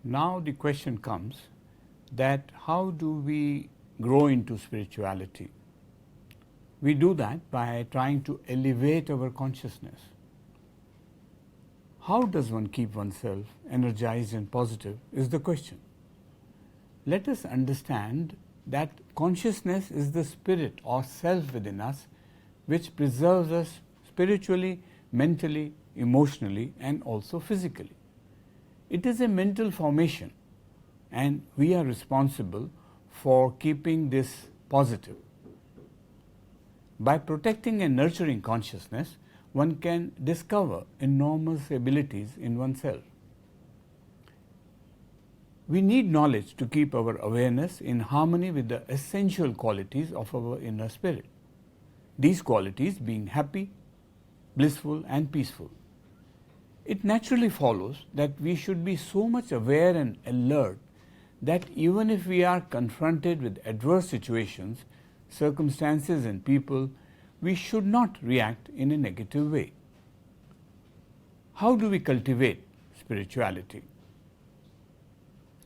Now the question comes that how do we grow into spirituality? We do that by trying to elevate our consciousness. How does one keep oneself energized and positive is the question. Let us understand that consciousness is the spirit or self within us which preserves us spiritually, mentally, emotionally, and also physically. It is a mental formation, and we are responsible for keeping this positive. By protecting and nurturing consciousness, one can discover enormous abilities in oneself. We need knowledge to keep our awareness in harmony with the essential qualities of our inner spirit. These qualities being happy, blissful, and peaceful. It naturally follows that we should be so much aware and alert that even if we are confronted with adverse situations, circumstances, and people, we should not react in a negative way. How do we cultivate spirituality?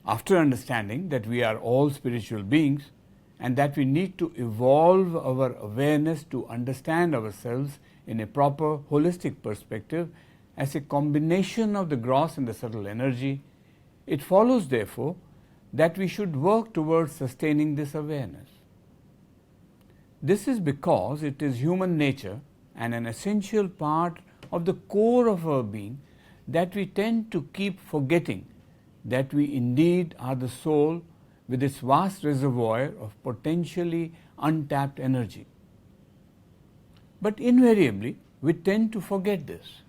After understanding that we are all spiritual beings and that we need to evolve our awareness to understand ourselves in a proper holistic perspective as a combination of the gross and the subtle energy, it follows therefore that we should work towards sustaining this awareness. This is because it is human nature and an essential part of the core of our being that we tend to keep forgetting that we indeed are the soul with its vast reservoir of potentially untapped energy. But invariably, we tend to forget this.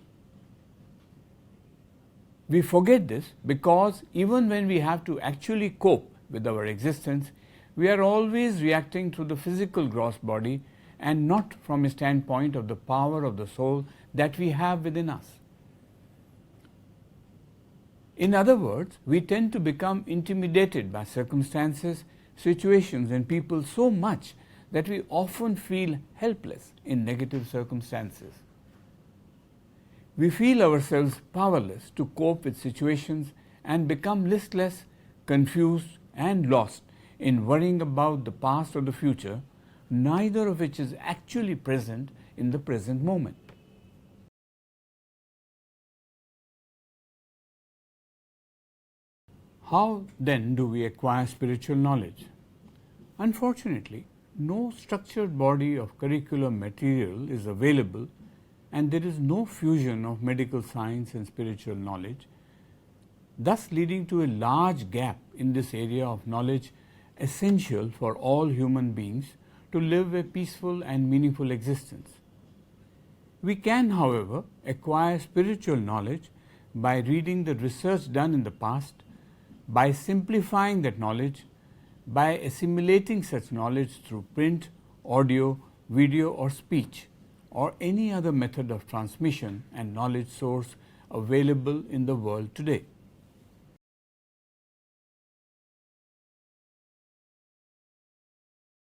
We forget this because even when we have to actually cope with our existence, we are always reacting to the physical gross body and not from a standpoint of the power of the soul that we have within us. In other words, we tend to become intimidated by circumstances, situations, and people so much that we often feel helpless in negative circumstances. We feel ourselves powerless to cope with situations and become listless, confused, and lost in worrying about the past or the future, neither of which is actually present in the present moment. How then do we acquire spiritual knowledge? Unfortunately, no structured body of curriculum material is available, and there is no fusion of medical science and spiritual knowledge, thus leading to a large gap in this area of knowledge essential for all human beings to live a peaceful and meaningful existence. We can, however, acquire spiritual knowledge by reading the research done in the past, by simplifying that knowledge, by assimilating such knowledge through print, audio, video, or speech, or any other method of transmission and knowledge source available in the world today.